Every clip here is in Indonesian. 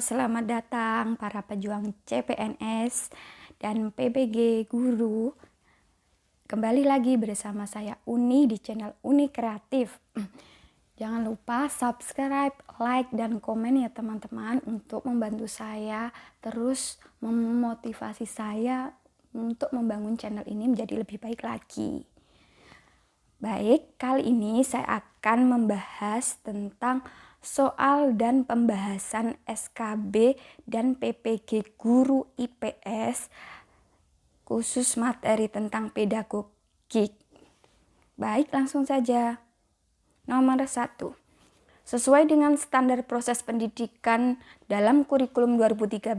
selamat datang para pejuang CPNS dan PBG Guru. Kembali lagi bersama saya Uni di channel Uni Kreatif. Jangan lupa subscribe, like, dan komen ya teman-teman untuk membantu saya terus memotivasi saya untuk membangun channel ini menjadi lebih baik lagi. Baik, kali ini saya akan membahas tentang soal dan pembahasan SKB dan PPG Guru IPS khusus materi tentang pedagogik. Baik, langsung saja. Nomor 1. Sesuai dengan standar proses pendidikan dalam kurikulum 2013,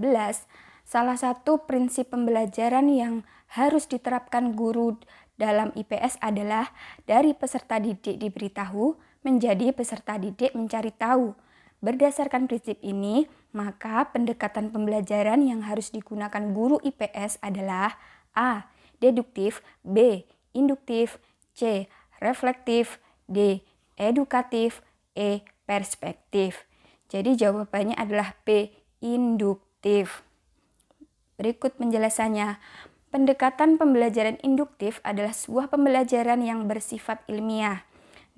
salah satu prinsip pembelajaran yang harus diterapkan guru dalam IPS adalah dari peserta didik diberitahu menjadi peserta didik mencari tahu. Berdasarkan prinsip ini, maka pendekatan pembelajaran yang harus digunakan guru IPS adalah A. Deduktif, B. Induktif, C. Reflektif, D. Edukatif, E. Perspektif. Jadi jawabannya adalah B. Induktif. Berikut penjelasannya. Pendekatan pembelajaran induktif adalah sebuah pembelajaran yang bersifat ilmiah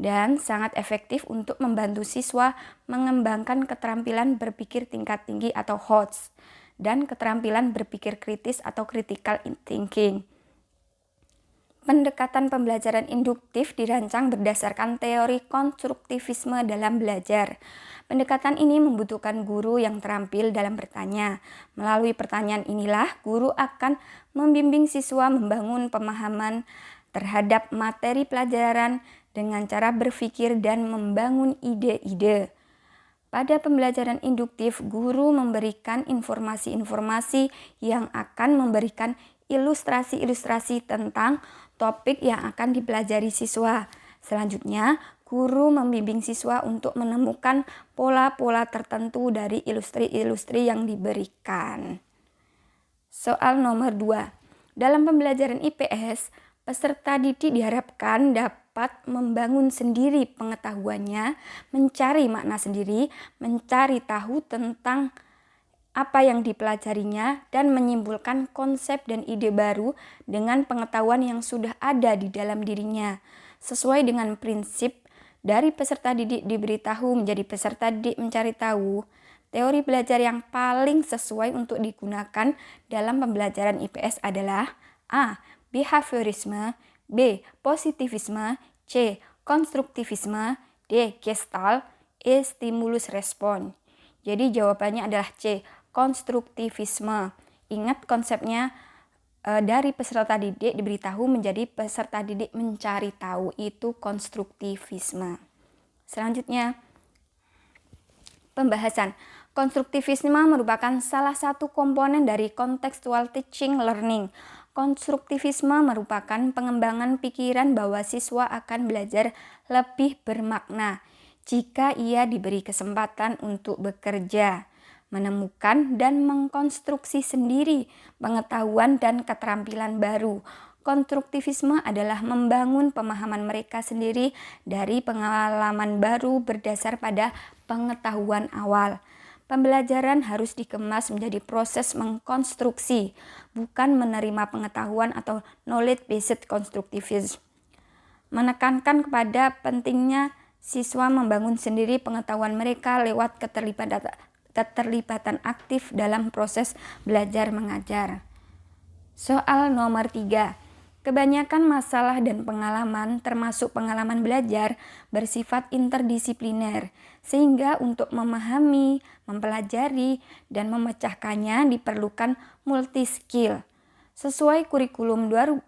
dan sangat efektif untuk membantu siswa mengembangkan keterampilan berpikir tingkat tinggi atau HOTS dan keterampilan berpikir kritis atau critical thinking. Pendekatan pembelajaran induktif dirancang berdasarkan teori konstruktivisme dalam belajar. Pendekatan ini membutuhkan guru yang terampil dalam bertanya. Melalui pertanyaan inilah, guru akan membimbing siswa membangun pemahaman terhadap materi pelajaran dengan cara berpikir dan membangun ide-ide. Pada pembelajaran induktif, guru memberikan informasi-informasi yang akan memberikan ilustrasi-ilustrasi tentang topik yang akan dipelajari siswa. Selanjutnya, guru membimbing siswa untuk menemukan pola-pola tertentu dari ilustri-ilustri yang diberikan. Soal nomor 2. Dalam pembelajaran IPS, peserta didik diharapkan dapat membangun sendiri pengetahuannya, mencari makna sendiri, mencari tahu tentang apa yang dipelajarinya, dan menyimpulkan konsep dan ide baru dengan pengetahuan yang sudah ada di dalam dirinya. Sesuai dengan prinsip dari peserta didik diberitahu menjadi peserta didik mencari tahu, teori belajar yang paling sesuai untuk digunakan dalam pembelajaran IPS adalah A. Behaviorisme, B. Positivisme, C. Konstruktivisme, D. Gestalt, E. Stimulus respon. Jadi jawabannya adalah C. Konstruktivisme. Ingat konsepnya dari peserta didik diberitahu menjadi peserta didik mencari tahu, itu konstruktivisme. Selanjutnya, pembahasan. Konstruktivisme merupakan salah satu komponen dari contextual teaching learning. Konstruktivisme merupakan pengembangan pikiran bahwa siswa akan belajar lebih bermakna jika ia diberi kesempatan untuk bekerja, menemukan dan mengkonstruksi sendiri pengetahuan dan keterampilan baru. Konstruktivisme adalah membangun pemahaman mereka sendiri dari pengalaman baru berdasar pada pengetahuan awal. Pembelajaran harus dikemas menjadi proses mengkonstruksi, bukan menerima pengetahuan atau knowledge-based constructivism. Menekankan kepada pentingnya siswa membangun sendiri pengetahuan mereka lewat keterlibatan aktif dalam proses belajar mengajar. Soal nomor 3. Kebanyakan masalah dan pengalaman, termasuk pengalaman belajar, bersifat interdisipliner, sehingga untuk memahami, mempelajari, dan memecahkannya diperlukan multi-skill. Sesuai kurikulum 2013,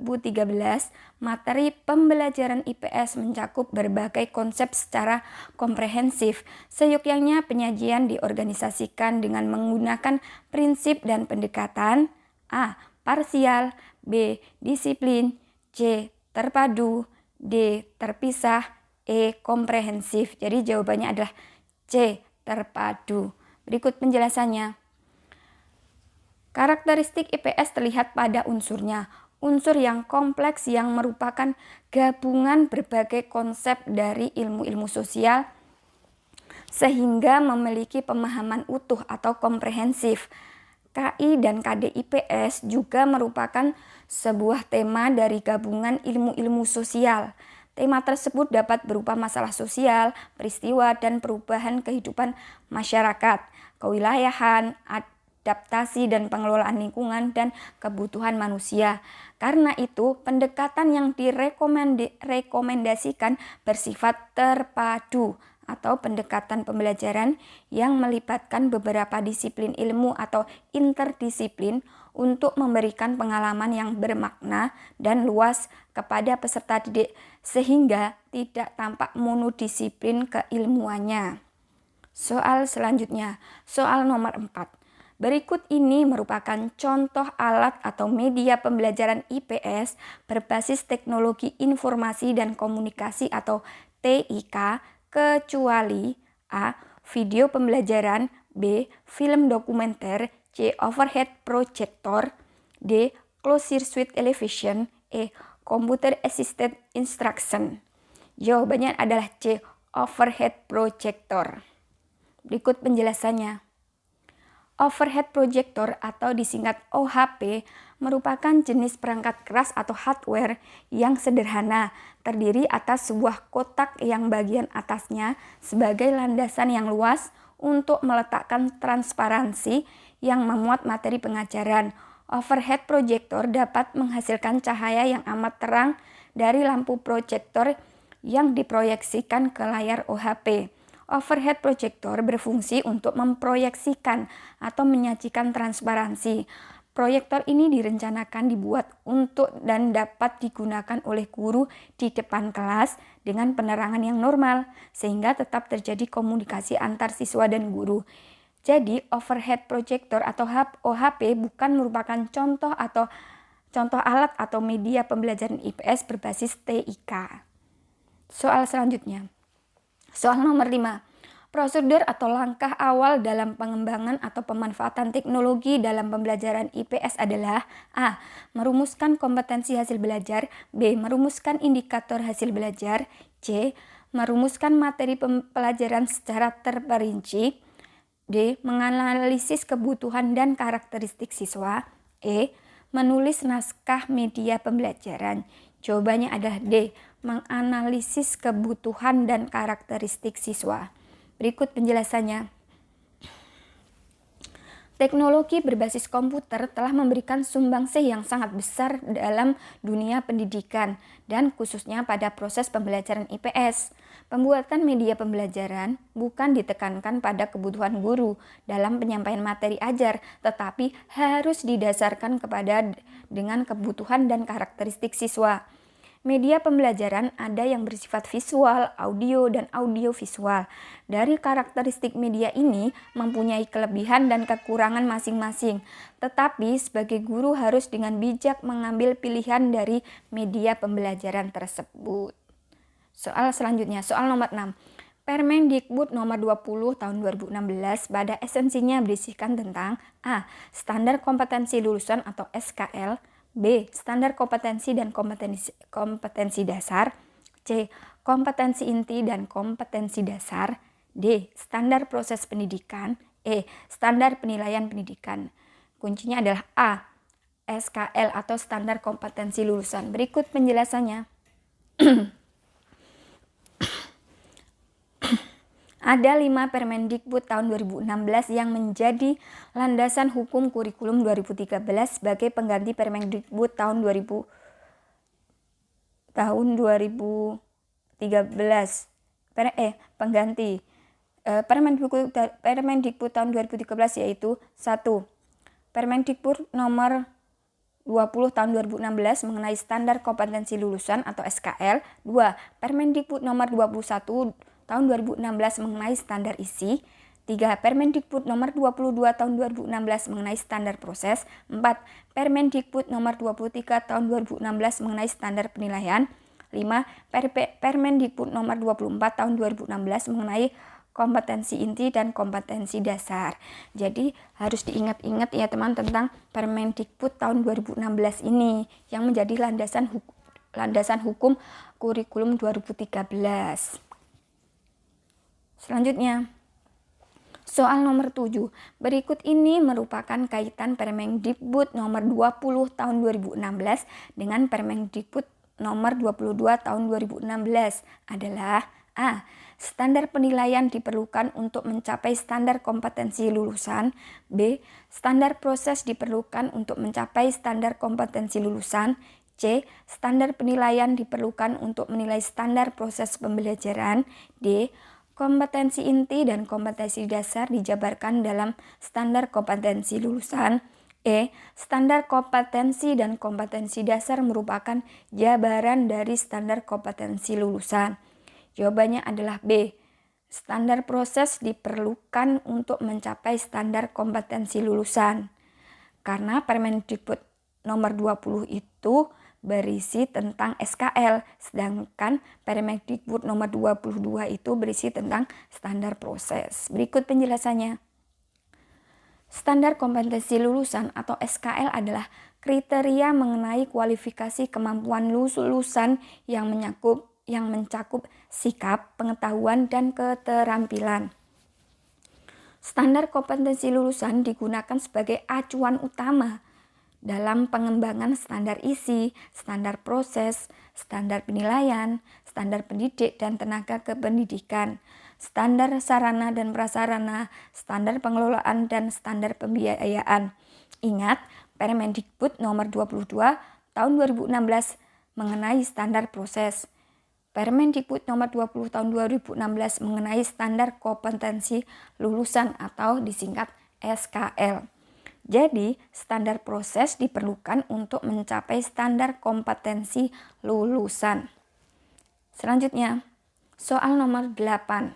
materi pembelajaran IPS mencakup berbagai konsep secara komprehensif. Seyogyanya penyajian diorganisasikan dengan menggunakan prinsip dan pendekatan A. Parsial, B. Disiplin, C. Terpadu, D. Terpisah, E. Komprehensif. Jadi jawabannya adalah C. Terpadu. Berikut penjelasannya. Karakteristik IPS terlihat pada unsurnya. Unsur yang kompleks yang merupakan gabungan berbagai konsep dari ilmu-ilmu sosial, sehingga memiliki pemahaman utuh atau komprehensif. KI dan KDIPS juga merupakan sebuah tema dari gabungan ilmu-ilmu sosial. Tema tersebut dapat berupa masalah sosial, peristiwa, dan perubahan kehidupan masyarakat, kewilayahan, adaptasi dan pengelolaan lingkungan, dan kebutuhan manusia. Karena itu, pendekatan yang direkomendasikan bersifat terpadu atau pendekatan pembelajaran yang melibatkan beberapa disiplin ilmu atau interdisiplin untuk memberikan pengalaman yang bermakna dan luas kepada peserta didik sehingga tidak tampak monodisiplin keilmuannya. Soal selanjutnya, soal nomor 4. Berikut ini merupakan contoh alat atau media pembelajaran IPS berbasis teknologi informasi dan komunikasi atau TIK, kecuali A. Video pembelajaran, B. Film dokumenter, C. Overhead projector, D. Closed-circuit television, E. Computer assisted instruction. Jawabannya adalah C. Overhead projector. Berikut penjelasannya. Overhead projector atau disingkat OHP merupakan jenis perangkat keras atau hardware yang sederhana, terdiri atas sebuah kotak yang bagian atasnya sebagai landasan yang luas untuk meletakkan transparansi yang memuat materi pengajaran. Overhead projector dapat menghasilkan cahaya yang amat terang dari lampu proyektor yang diproyeksikan ke layar OHP. Overhead projector berfungsi untuk memproyeksikan atau menyajikan transparansi. Proyektor ini direncanakan dibuat untuk dan dapat digunakan oleh guru di depan kelas dengan penerangan yang normal, sehingga tetap terjadi komunikasi antar siswa dan guru. Jadi, overhead projector atau OHP bukan merupakan contoh alat atau media pembelajaran IPS berbasis TIK. Soal selanjutnya. Soal nomor 5. Prosedur atau langkah awal dalam pengembangan atau pemanfaatan teknologi dalam pembelajaran IPS adalah A. Merumuskan kompetensi hasil belajar, B. Merumuskan indikator hasil belajar, C. Merumuskan materi pelajaran secara terperinci, D. Menganalisis kebutuhan dan karakteristik siswa, E. Menulis naskah media pembelajaran. Jawabannya adalah D. Menganalisis kebutuhan dan karakteristik siswa. Berikut penjelasannya. Teknologi berbasis komputer telah memberikan sumbangsih yang sangat besar dalam dunia pendidikan dan khususnya pada proses pembelajaran IPS. Pembuatan media pembelajaran bukan ditekankan pada kebutuhan guru dalam penyampaian materi ajar, tetapi harus didasarkan dengan kebutuhan dan karakteristik siswa. Media pembelajaran ada yang bersifat visual, audio, dan audiovisual. Dari karakteristik media ini mempunyai kelebihan dan kekurangan masing-masing. Tetapi sebagai guru harus dengan bijak mengambil pilihan dari media pembelajaran tersebut. Soal selanjutnya, soal nomor 6. Permendikbud nomor 20 tahun 2016 pada esensinya berisikan tentang A. Standar kompetensi lulusan atau SKL, B. Standar kompetensi dan kompetensi dasar, C. Kompetensi inti dan kompetensi dasar, D. Standar proses pendidikan, E. Standar penilaian pendidikan. Kuncinya adalah A. SKL atau standar kompetensi lulusan. Berikut penjelasannya. Ada 5 Permendikbud tahun 2016 yang menjadi landasan hukum kurikulum 2013 sebagai pengganti Permendikbud tahun 2013. Permendikbud tahun 2013 yaitu 1. Permendikbud nomor 20 tahun 2016 mengenai standar kompetensi lulusan atau SKL. 2. Permendikbud nomor 21 tahun 2016 mengenai standar isi. 3. Permendikbud nomor 22 tahun 2016 mengenai standar proses. 4. Permendikbud nomor 23 tahun 2016 mengenai standar penilaian. 5. Permendikbud nomor 24 tahun 2016 mengenai kompetensi inti dan kompetensi dasar. Jadi harus diingat-ingat ya teman tentang Permendikbud tahun 2016 ini yang menjadi landasan hukum kurikulum 2013. Selanjutnya, Soal nomor 7. Berikut ini merupakan kaitan Permendikbud nomor 20 tahun 2016 dengan Permendikbud nomor 22 tahun 2016 adalah A. Standar penilaian diperlukan untuk mencapai standar kompetensi lulusan. B. Standar proses diperlukan untuk mencapai standar kompetensi lulusan. C. Standar penilaian diperlukan untuk menilai standar proses pembelajaran. D. Kompetensi inti dan kompetensi dasar dijabarkan dalam standar kompetensi lulusan. E. Standar kompetensi dan kompetensi dasar merupakan jabaran dari standar kompetensi lulusan. Jawabannya adalah B. Standar proses diperlukan untuk mencapai standar kompetensi lulusan. Karena Permendikbud nomor 20 itu berisi tentang SKL, sedangkan Permendikbud nomor 22 itu berisi tentang standar proses. Berikut penjelasannya. Standar kompetensi lulusan atau SKL adalah kriteria mengenai kualifikasi kemampuan lulusan yang mencakup sikap, pengetahuan, dan keterampilan. Standar kompetensi lulusan digunakan sebagai acuan utama dalam pengembangan standar isi, standar proses, standar penilaian, standar pendidik dan tenaga kependidikan, standar sarana dan prasarana, standar pengelolaan, dan standar pembiayaan. Ingat, Permendikbud nomor 22 tahun 2016 mengenai standar proses. Permendikbud nomor 20 tahun 2016 mengenai standar kompetensi lulusan atau disingkat SKL. Jadi, standar proses diperlukan untuk mencapai standar kompetensi lulusan. Selanjutnya, soal nomor 8.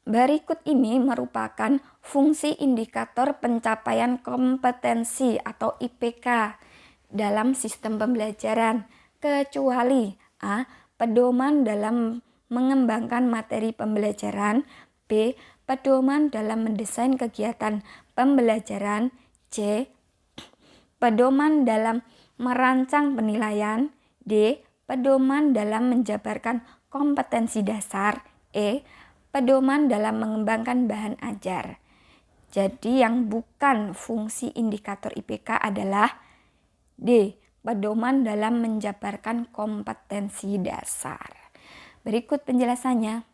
Berikut ini merupakan fungsi indikator pencapaian kompetensi atau IPK dalam sistem pembelajaran, kecuali A. Pedoman dalam mengembangkan materi pembelajaran. B. Pedoman dalam mendesain kegiatan pembelajaran. C. Pedoman dalam merancang penilaian. D. Pedoman dalam menjabarkan kompetensi dasar. E. Pedoman dalam mengembangkan bahan ajar. Jadi yang bukan fungsi indikator IPK adalah D. Pedoman dalam menjabarkan kompetensi dasar. Berikut penjelasannya.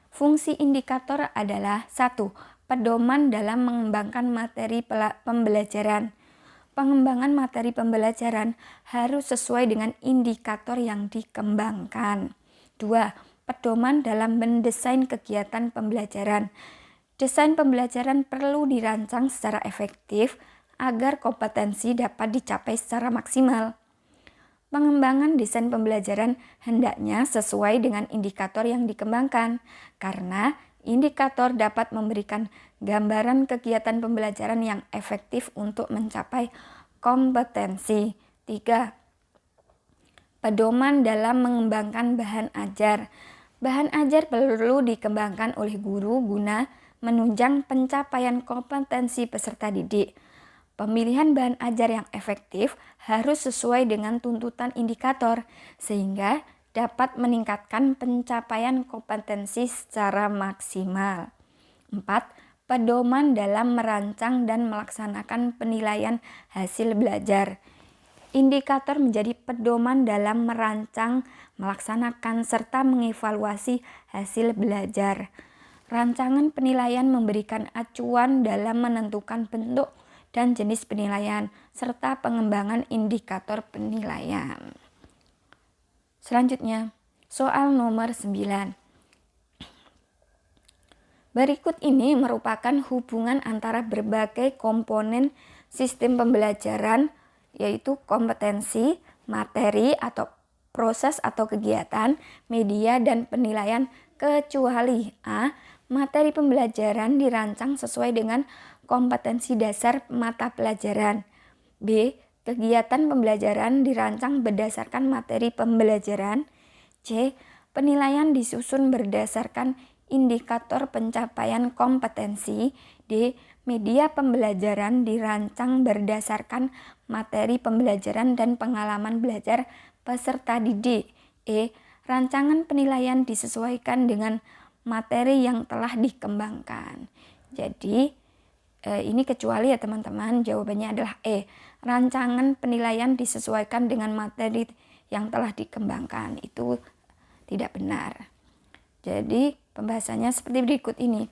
Fungsi indikator adalah 1. Pedoman dalam mengembangkan materi pembelajaran. Pengembangan materi pembelajaran harus sesuai dengan indikator yang dikembangkan. 2. Pedoman dalam mendesain kegiatan pembelajaran. Desain pembelajaran perlu dirancang secara efektif agar kompetensi dapat dicapai secara maksimal. Pengembangan desain pembelajaran hendaknya sesuai dengan indikator yang dikembangkan, karena indikator dapat memberikan gambaran kegiatan pembelajaran yang efektif untuk mencapai kompetensi. 3. Pedoman dalam mengembangkan bahan ajar. Bahan ajar perlu dikembangkan oleh guru guna menunjang pencapaian kompetensi peserta didik. Pemilihan bahan ajar yang efektif harus sesuai dengan tuntutan indikator, sehingga dapat meningkatkan pencapaian kompetensi secara maksimal. 4. Pedoman dalam merancang dan melaksanakan penilaian hasil belajar. Indikator menjadi pedoman dalam merancang, melaksanakan, serta mengevaluasi hasil belajar. Rancangan penilaian memberikan acuan dalam menentukan bentuk dan jenis penilaian, serta pengembangan indikator penilaian. Selanjutnya, soal nomor 9. Berikut ini merupakan hubungan antara berbagai komponen sistem pembelajaran, yaitu kompetensi, materi atau proses atau kegiatan, media, dan penilaian, kecuali A. Materi pembelajaran dirancang sesuai dengan kompetensi dasar mata pelajaran. B. Kegiatan pembelajaran dirancang berdasarkan materi pembelajaran. C. Penilaian disusun berdasarkan indikator pencapaian kompetensi. D. Media pembelajaran dirancang berdasarkan materi pembelajaran dan pengalaman belajar peserta didik. E. Rancangan penilaian disesuaikan dengan materi yang telah dikembangkan. Jadi ini kecuali ya teman-teman, jawabannya adalah E. Rancangan penilaian disesuaikan dengan materi yang telah dikembangkan. Itu tidak benar. Jadi pembahasannya seperti berikut ini.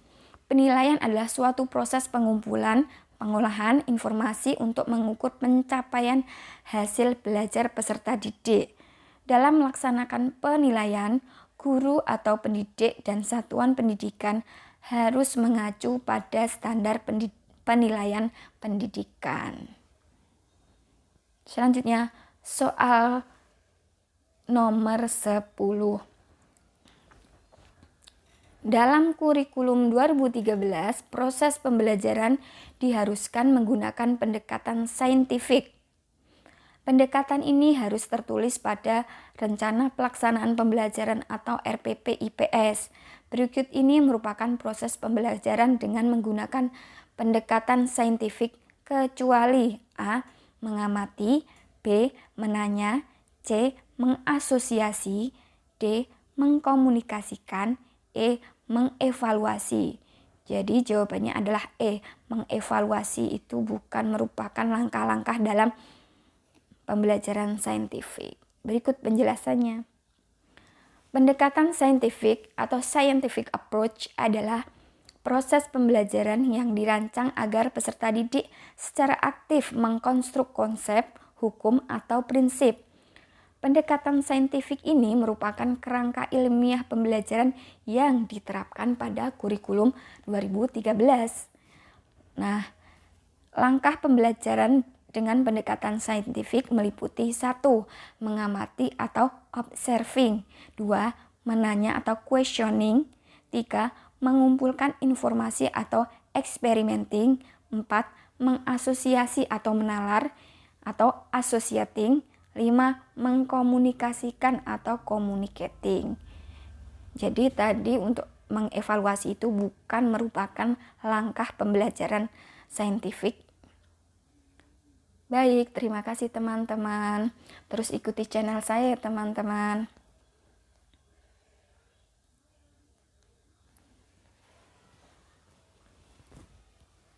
Penilaian adalah suatu proses pengumpulan, pengolahan informasi untuk mengukur pencapaian hasil belajar peserta didik. Dalam melaksanakan penilaian, guru atau pendidik dan satuan pendidikan harus mengacu pada standar penilaian pendidikan. Selanjutnya, soal nomor 10. Dalam kurikulum 2013, proses pembelajaran diharuskan menggunakan pendekatan saintifik. Pendekatan ini harus tertulis pada Rencana Pelaksanaan Pembelajaran atau RPP IPS. Berikut ini merupakan proses pembelajaran dengan menggunakan pendekatan saintifik kecuali A. Mengamati, B. Menanya, C. Mengasosiasi, D. Mengkomunikasikan, E. Mengevaluasi. Jadi jawabannya adalah E. Mengevaluasi itu bukan merupakan langkah-langkah dalam pembelajaran saintifik. Berikut penjelasannya. Pendekatan saintifik atau scientific approach adalah proses pembelajaran yang dirancang agar peserta didik secara aktif mengkonstruk konsep, hukum, atau prinsip. Pendekatan saintifik ini merupakan kerangka ilmiah pembelajaran yang diterapkan pada kurikulum 2013. Nah, langkah pembelajaran dengan pendekatan saintifik meliputi 1. Mengamati atau observing, 2. Menanya atau questioning, 3. Mengumpulkan informasi atau experimenting, 4. Mengasosiasi atau menalar atau associating, 5. Mengkomunikasikan atau communicating. Jadi tadi untuk mengevaluasi itu bukan merupakan langkah pembelajaran saintifik. Baik, terima kasih teman-teman. Terus ikuti channel saya ya teman-teman.